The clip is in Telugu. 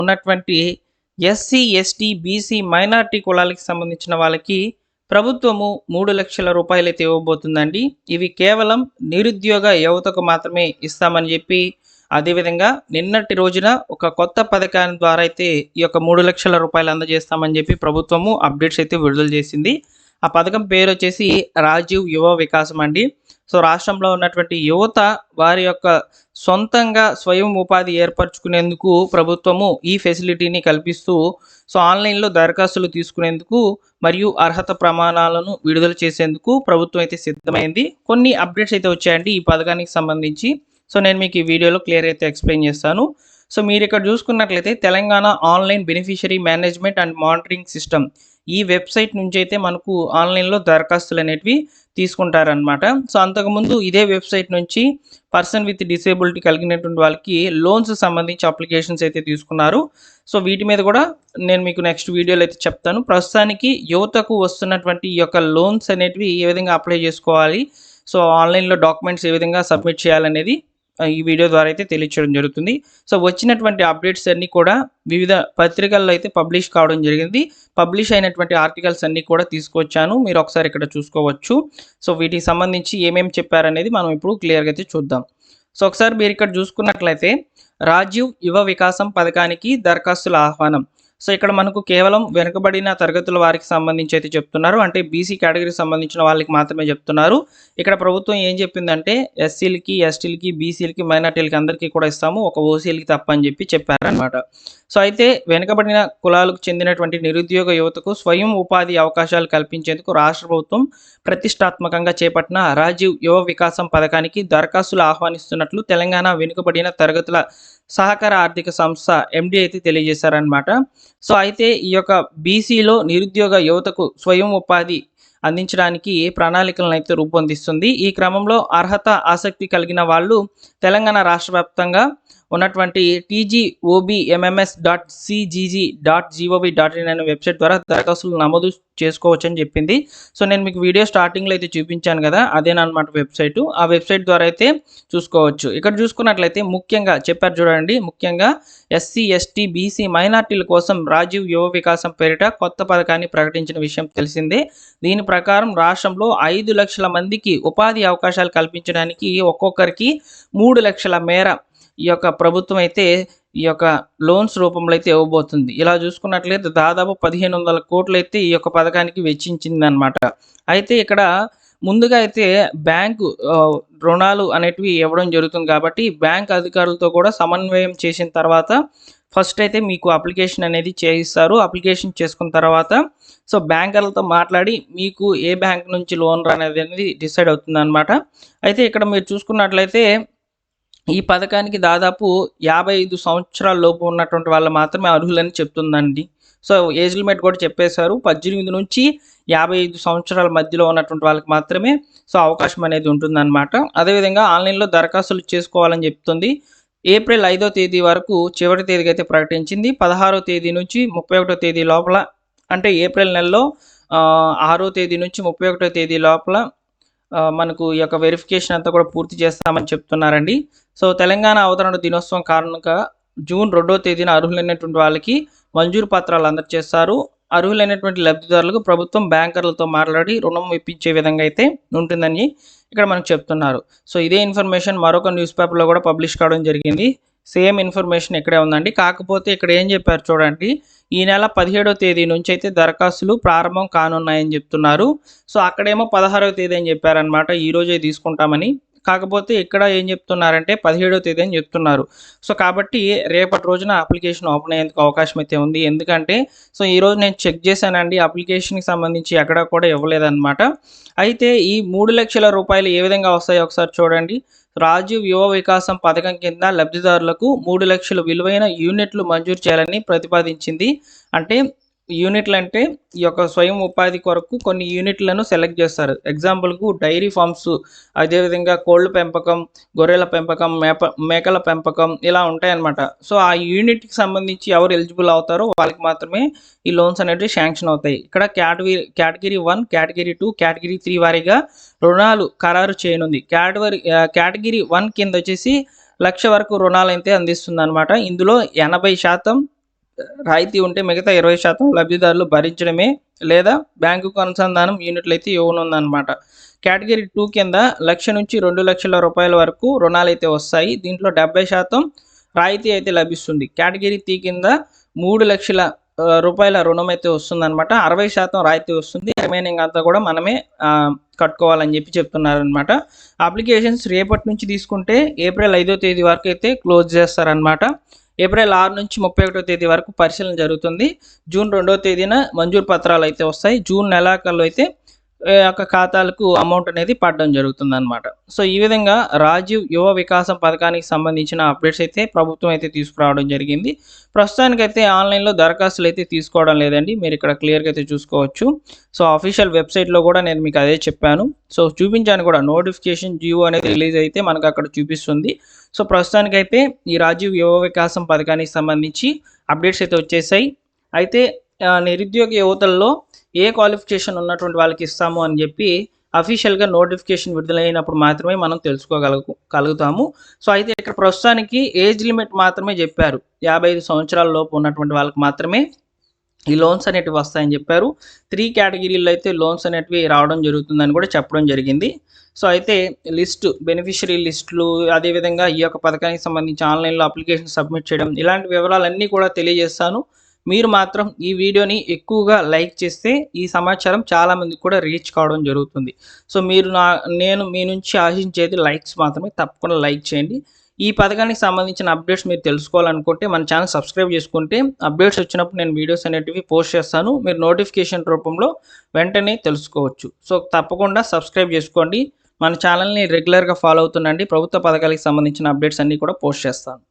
ఉన్నటువంటి ఎస్సీ, ఎస్టీ, బీసీ, మైనారిటీ కులాలకు సంబంధించిన వాళ్ళకి ప్రభుత్వము 3,00,000 రూపాయలైతే ఇవ్వబోతుందండి. ఇవి కేవలం నిరుద్యోగ యువతకు మాత్రమే ఇస్తామని చెప్పి, అదేవిధంగా నిన్నటి రోజున ఒక కొత్త పథకాన్ని ద్వారా అయితే ఈ యొక్క 3,00,000 రూపాయలు అందజేస్తామని చెప్పి ప్రభుత్వము అప్డేట్స్ అయితే విడుదల చేసింది. ఆ పథకం పేరు వచ్చేసి రాజీవ్ యువ వికాసం అండి. సో రాష్ట్రంలో ఉన్నటువంటి యువత వారి యొక్క సొంతంగా స్వయం ఉపాధి ఏర్పరచుకునేందుకు ప్రభుత్వము ఈ ఫెసిలిటీని కల్పిస్తూ ఆన్లైన్లో దరఖాస్తులు తీసుకునేందుకు మరియు అర్హత ప్రమాణాలను విడుదల చేసేందుకు ప్రభుత్వం అయితే సిద్ధమైంది. కొన్ని అప్డేట్స్ అయితే వచ్చాయండి ఈ పథకానికి సంబంధించి. సో నేను మీకు ఈ వీడియోలో క్లియర్ అయితే ఎక్స్ప్లెయిన్ చేస్తాను. సో మీరు ఇక్కడ చూసుకున్నట్లయితే Telangana online beneficiary management and monitoring system ఈ వెబ్సైట్ నుంచి అయితే మనకు ఆన్లైన్లో దరఖాస్తులు అనేటివి తీసుకుంటారనమాట. సో అంతకుముందు ఇదే వెబ్సైట్ నుంచి పర్సన్ విత్ డిసేబిలిటీ కలిగినటువంటి వాళ్ళకి లోన్స్ సంబంధించి అప్లికేషన్స్ అయితే తీసుకున్నారు. సో వీటి మీద కూడా నేను మీకు నెక్స్ట్ వీడియోలో అయితే చెప్తాను. ప్రస్తుతానికి యువతకు వస్తున్నటువంటి ఈ యొక్క లోన్స్ అనేటివి ఏ విధంగా అప్లై చేసుకోవాలి, సో ఆన్లైన్లో డాక్యుమెంట్స్ ఏ విధంగా సబ్మిట్ చేయాలనేది ఈ వీడియో ద్వారా అయితే తెలియచేయడం జరుగుతుంది. సో వచ్చినటువంటి అప్డేట్స్ అన్నీ కూడా వివిధ పత్రికల్లో అయితే పబ్లిష్ కావడం జరిగింది. పబ్లిష్ అయినటువంటి ఆర్టికల్స్ అన్నీ కూడా తీసుకొచ్చాను, మీరు ఒకసారి ఇక్కడ చూసుకోవచ్చు. సో వీటికి సంబంధించి ఏమేమి చెప్పారనేది మనం ఇప్పుడు క్లియర్గా అయితే చూద్దాం. సో ఒకసారి మీరు ఇక్కడ చూసుకున్నట్లయితే రాజీవ్ యువ వికాసం పథకానికి దరఖాస్తుల ఆహ్వానం. సో ఇక్కడ మనకు కేవలం వెనుకబడిన తరగతుల వారికి సంబంధించి అయితే చెప్తున్నారు, అంటే బీసీ కేటగిరీకి సంబంధించిన వాళ్ళకి మాత్రమే చెప్తున్నారు. ఇక్కడ ప్రభుత్వం ఏం చెప్పిందంటే ఎస్సీలకి, ఎస్టీలకి, బీసీలకి, మైనార్టీలకి అందరికీ కూడా ఇస్తాము, ఒక ఓసీలకి తప్ప అని చెప్పి చెప్పారనమాట. సో అయితే వెనుకబడిన కులాలకు చెందినటువంటి నిరుద్యోగ యువతకు స్వయం ఉపాధి అవకాశాలు కల్పించేందుకు రాష్ట్ర ప్రభుత్వం ప్రతిష్టాత్మకంగా చేపట్టిన రాజీవ్ యువ వికాసం పథకానికి దరఖాస్తులు ఆహ్వానిస్తున్నట్లు తెలంగాణ వెనుకబడిన తరగతుల సహకార ఆర్థిక సంస్థ ఎండి అయితే తెలియజేశారనమాట. సో అయితే ఈ యొక్క బీసీలో నిరుద్యోగ యువతకు స్వయం ఉపాధి అందించడానికి ప్రణాళికలను అయితే రూపొందిస్తుంది. ఈ క్రమంలో అర్హత, ఆసక్తి కలిగిన వాళ్ళు తెలంగాణ రాష్ట్ర వ్యాప్తంగా ఉన్నటువంటి tgobmms.cgg.gov.in అనే వెబ్సైట్ ద్వారా దరఖాస్తులు నమోదు చేసుకోవచ్చని చెప్పింది. సో నేను మీకు వీడియో స్టార్టింగ్లో అయితే చూపించాను కదా, అదేనమాట వెబ్సైటు. ఆ వెబ్సైట్ ద్వారా అయితే చూసుకోవచ్చు. ఇక్కడ చూసుకున్నట్లయితే ముఖ్యంగా చెప్పారు చూడండి, ముఖ్యంగా ఎస్సీ, ఎస్టీ, బీసీ, మైనార్టీల కోసం రాజీవ్ యువ వికాసం పేరిట కొత్త పథకాన్ని ప్రకటించిన విషయం తెలిసిందే. దీని ప్రకారం రాష్ట్రంలో 5 లక్షల మందికి ఉపాధి అవకాశాలు కల్పించడానికి ఒక్కొక్కరికి 3 లక్షల మేర ఈ యొక్క ప్రభుత్వం అయితే ఈ యొక్క లోన్స్ రూపంలో అయితే ఇవ్వబోతుంది. ఇలా చూసుకున్నట్లయితే దాదాపు 1,500 కోట్లు అయితే ఈ యొక్క పథకానికి వెచ్చించింది అనమాట. అయితే ఇక్కడ ముందుగా అయితే బ్యాంకు రుణాలు అనేటివి ఇవ్వడం జరుగుతుంది కాబట్టి బ్యాంక్ అధికారులతో కూడా సమన్వయం చేసిన తర్వాత ఫస్ట్ అయితే మీకు అప్లికేషన్ అనేది చేయిస్తారు. అప్లికేషన్ చేసుకున్న తర్వాత సో బ్యాంకర్లతో మాట్లాడి మీకు ఏ బ్యాంక్ నుంచి లోన్ అనేది డిసైడ్ అవుతుంది అనమాట. అయితే ఇక్కడ మీరు చూసుకున్నట్లయితే ఈ పథకానికి దాదాపు 55 సంవత్సరాల లోపు ఉన్నటువంటి వాళ్ళు మాత్రమే అర్హులని చెప్తుందండి. సో ఏజ్ లిమిట్ కూడా చెప్పేశారు, 18 నుంచి 55 సంవత్సరాల మధ్యలో ఉన్నటువంటి వాళ్ళకి మాత్రమే సో అవకాశం అనేది ఉంటుందన్నమాట. అదేవిధంగా ఆన్లైన్లో దరఖాస్తులు చేసుకోవాలని చెప్తుంది. ఏప్రిల్ 5వ తేదీ వరకు చివరి తేదీకి అయితే ప్రకటించింది. 16వ తేదీ నుంచి 31వ తేదీ లోపల, అంటే ఏప్రిల్ నెలలో 6వ తేదీ నుంచి 31వ తేదీ లోపల మనకు ఈ యొక్క వెరిఫికేషన్ అంతా కూడా పూర్తి చేస్తామని చెప్తున్నారండి. సో తెలంగాణ అవతరణ దినోత్సవం కారణంగా జూన్ 2వ తేదీన అర్హులైనటువంటి వాళ్ళకి మంజూరు పత్రాలు అందజేస్తారు. అర్హులైనటువంటి లబ్ధిదారులకు ప్రభుత్వం బ్యాంకర్లతో మాట్లాడి రుణం ఇప్పించే విధంగా అయితే ఉంటుందని ఇక్కడ మనకు చెప్తున్నారు. సో ఇదే ఇన్ఫర్మేషన్ మరొక న్యూస్ పేపర్లో కూడా పబ్లిష్ కావడం జరిగింది. సేమ్ ఇన్ఫర్మేషన్ ఇక్కడే ఉందండి. కాకపోతే ఇక్కడ ఏం చెప్పారు చూడండి, ఈ నెల 17వ తేదీ నుంచి అయితే దరఖాస్తులు ప్రారంభం కానున్నాయని చెప్తున్నారు. సో అక్కడేమో 16వ తేదీ అని చెప్పారనమాట, ఈరోజే తీసుకుంటామని. కాకపోతే ఇక్కడ ఏం చెప్తున్నారంటే 17వ తేదీ అని చెప్తున్నారు. సో కాబట్టి రేపటి రోజున అప్లికేషన్ ఓపెన్ అయ్యేందుకు అవకాశం అయితే ఉంది. ఎందుకంటే సో ఈరోజు నేను చెక్ చేశానండి, అప్లికేషన్కి సంబంధించి ఎక్కడ కూడా ఇవ్వలేదన్నమాట. అయితే ఈ 3 లక్షల రూపాయలు ఏ విధంగా వస్తాయో ఒకసారి చూడండి. రాజీవ్ యువ వికాసం పథకం కింద లబ్ధిదారులకు 3 లక్షల విలువైన యూనిట్లు మంజూరు చేయాలని ప్రతిపాదించింది. అంటే యూనిట్లు అంటే ఈ యొక్క స్వయం ఉపాధి కొరకు కొన్ని యూనిట్లను సెలెక్ట్ చేస్తారు. ఎగ్జాంపుల్కు డైరీ ఫార్మ్స్, అదేవిధంగా కోళ్ళ పెంపకం, గొర్రెల పెంపకం, మేకల పెంపకం ఇలా ఉంటాయన్నమాట. సో ఆ యూనిట్కి సంబంధించి ఎవరు ఎలిజిబుల్ అవుతారో వాళ్ళకి మాత్రమే ఈ లోన్స్ అనేవి శాంక్షన్ అవుతాయి. ఇక్కడ కేటగిరీ 1, కేటగిరీ 2, కేటగిరీ 3 వారీగా రుణాలు ఖరారు చేయనుంది. కేటగిరీ 1 కింద వచ్చేసి 1,00,000 వరకు రుణాలు అయితే అందిస్తుంది అనమాట. ఇందులో 80% రాయితీ ఉంటే మిగతా 20% లబ్ధిదారులు భరించడమే లేదా బ్యాంకుకు అనుసంధానం యూనిట్లు అయితే ఇవ్వనుందన్నమాట. కేటగిరీ 2 కింద 1,00,000 నుంచి 2,00,000 రూపాయల వరకు రుణాలైతే వస్తాయి. దీంట్లో 70% రాయితీ అయితే లభిస్తుంది. కేటగిరీ 3 కింద 3,00,000 రూపాయల రుణం అయితే వస్తుందన్నమాట. 60% రాయితీ వస్తుంది. రిమైనింగ్ అంతా కూడా మనమే కట్టుకోవాలని చెప్తున్నారనమాట. అప్లికేషన్స్ రేపటి నుంచి తీసుకుంటే ఏప్రిల్ 5వ తేదీ వరకు అయితే క్లోజ్ చేస్తారనమాట. ఏప్రిల్ 6 నుంచి 31వ తేదీ వరకు పరిశీలన జరుగుతుంది. జూన్ 2వ తేదీన మంజూరు పత్రాలు అయితే వస్తాయి. జూన్ నెలాఖరులో అయితే యొక్క ఖాతాలకు అమౌంట్ అనేది పడడం జరుగుతుందన్నమాట. సో ఈ విధంగా రాజీవ్ యువ వికాసం పథకానికి సంబంధించిన అప్డేట్స్ అయితే ప్రభుత్వం అయితే తీసుకురావడం జరిగింది. ప్రస్తుతానికైతే ఆన్లైన్లో దరఖాస్తులు అయితే తీసుకోవడం లేదండి. మీరు ఇక్కడ క్లియర్గా అయితే చూసుకోవచ్చు. సో అఫీషియల్ వెబ్సైట్లో కూడా నేను మీకు అదే చెప్పాను. సో చూపించాను కూడా, నోటిఫికేషన్ జియో అనేది రిలీజ్ అయితే మనకు అక్కడ చూపిస్తుంది. సో ప్రస్తుతానికైతే ఈ రాజీవ్ యువ వికాసం పథకానికి సంబంధించి అప్డేట్స్ అయితే వచ్చేసాయి. అయితే నిరుద్యోగ యువతల్లో ఏ క్వాలిఫికేషన్ ఉన్నటువంటి వాళ్ళకి ఇస్తాము అని చెప్పి అఫీషియల్గా నోటిఫికేషన్ విడుదలైనప్పుడు మాత్రమే మనం తెలుసుకోగలుగుతాము. సో అయితే ఇక్కడ ప్రస్తుతానికి ఏజ్ లిమిట్ మాత్రమే చెప్పారు. 55 సంవత్సరాల లోపు ఉన్నటువంటి వాళ్ళకి మాత్రమే ఈ లోన్స్ అనేటివి వస్తాయని చెప్పారు. 3 కేటగిరీల్లో అయితే లోన్స్ అనేటివి రావడం జరుగుతుందని కూడా చెప్పడం జరిగింది. సో అయితే బెనిఫిషరీ లిస్టులు, అదేవిధంగా ఈ యొక్క పథకానికి సంబంధించి ఆన్లైన్లో అప్లికేషన్ సబ్మిట్ చేయడం, ఇలాంటి వివరాలన్నీ కూడా తెలియజేస్తాను. మీరు మాత్రం ఈ వీడియోని ఎక్కువగా లైక్ చేస్తే ఈ సమాచారం చాలామందికి కూడా రీచ్ కావడం జరుగుతుంది. సో నేను మీ నుంచి ఆశించేది లైక్స్ మాత్రమే. తప్పకుండా లైక్ చేయండి. ఈ పథకానికి సంబంధించిన అప్డేట్స్ మీరు తెలుసుకోవాలనుకుంటే మన ఛానల్ సబ్స్క్రైబ్ చేసుకుంటే అప్డేట్స్ వచ్చినప్పుడు నేను వీడియోస్ అనేటివి పోస్ట్ చేస్తాను. మీరు నోటిఫికేషన్ రూపంలో వెంటనే తెలుసుకోవచ్చు. సో తప్పకుండా సబ్స్క్రైబ్ చేసుకోండి. మన ఛానల్ని రెగ్యులర్గా ఫాలో అవుతుండండి. ప్రభుత్వ పథకాలకు సంబంధించిన అప్డేట్స్ అన్నీ కూడా పోస్ట్ చేస్తాను.